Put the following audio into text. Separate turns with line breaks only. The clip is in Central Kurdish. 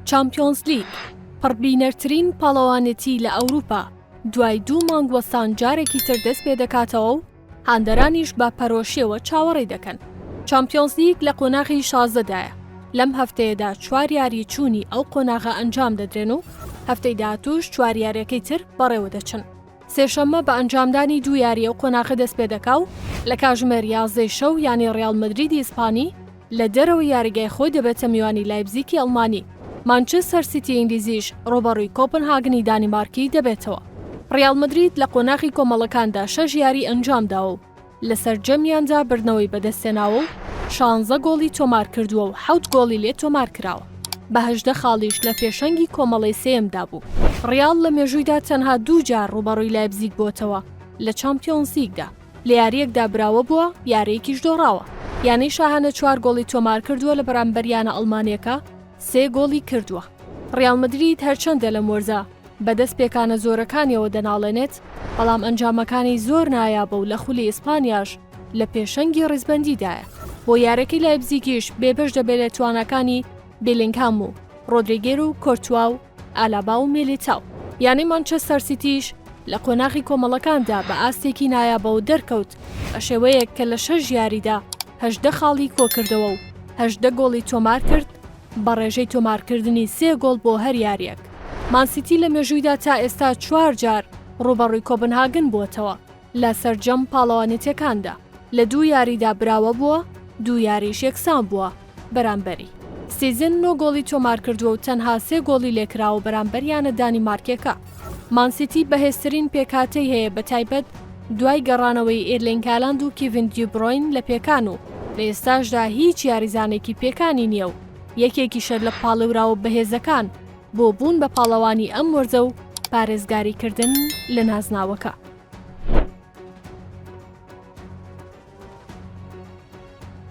چامپیۆنز لیگ پڕبینەرترین پاڵەوانێتی لە ئەوروپا دوای 2 مانگ وەستان جارێکی تر دەست پێ دەکاتەوە و هاندەرانیش بە پەرۆشیەوە چاوەڕێی دەکەن. چامپیۆنز لیگ لە قۆناغی 16دایە. لەم هەفتەیەدا 4 یاری چوونی ئەو قۆناغە ئەنجام دەدرێن و هەفتەی داهاتووش 4 یاریەکەی تر بەڕێوە دەچن. سێشەممە بە ئەنجامدانی 2 یاری ئەو قۆناغە دەست پێ دەکا و لە کاتژمێر 11 شەو یانی ڕیال مەدریدی ئیسپانی لە دەرەوە یاریگای خۆی دەبێتە میوانی لایپزیگی ئەڵمانی. مانچستەر سیتی ئینگلیزیش ڕۆبەڕووی کۆپنهاگنی دانیمارکی دەبێتەوە. ڕیال مەدرید لە قۆناغی کۆمەڵەکاندا 6 یاری ئەنجامداوە و لەسەر جەمیاندا بردنەوەی بەدەستێناوە و 16 گۆڵی تۆمار کردووە و 7 گۆڵی لێ تۆمار کراوە. بە 18 خاڵیش لە پێشەنگی کۆمەڵەی سێیەمدا بوو. ڕیال لە مێژوویدا تەنها 2 جار ڕوبەڕووی لایپزیگ بۆتەوە لە چامپیۆنز لیگدا. لە یاریەکدا براوە بووە، یارەیەکیش دۆڕاوە. یانەی شاهانە 4 گۆڵی تۆمار کردووە لە بەرامبەریانە ئەڵمانیەکە 3 گۆڵی کردووە. ڕیال مەدرید هەرچەندە لە مۆرزە بەدەست پێکانە زۆرەکانیەوە دەناڵێنێت، بەڵام ئەنجامەکانی زۆر نایابە و لە خولی ئیسپانیاش لە پێشەنگی ڕیزبەندیدایە. بۆ یارەکەی لایپزیگیش بێبەش دەبێت لە توانەکانی بیلینگهام و ڕۆدریگێر و کۆرتوا و ئالابا و میلیتاو. یانی مانچستەر سیتیش لە قۆناغی کۆمەڵەکاندا بە ئاستێکی نایابە و دەرکەوت بە شێوەیەک کە لە 6 یاریدا 18 خاڵی کۆکردەوە و 18 گۆڵی تۆمار کرد بە ڕێژەی تۆمارکردنی 3 گۆڵ بۆ هەر یاریەک. مانسیتی لە مێژوویدا تا ئێستا 4 جار ڕوبەڕووی کۆپنهاگن بووەتەوە لە سەرجەم پاڵەوانێتیەکاندا. لە 2 یاریدا براوە بووە، 2 یاریش یەکسان بووە بەرامبەری. سیزن 9 گۆڵی تۆمار کردووە و تەنها 3 گۆڵی لێکراوە بەرامبەریانە دانیمارکێکە. مانسیتی بەهێزترین پێکاتەی هەیە بە تایبەت دوای گەڕانەوەی ئێرلینگ هالاند و کیڤین دی بروین لە پێکان و لە ئێستاشدا هیچ یاریزانێکی پێکانی نییە و یەکێکیشە لە پاڵێوراوە بەهێزەکان بۆ بوون بە پاڵەوانی ئەم وەرزە و پارێزگاریکردن لە نازناوەکە.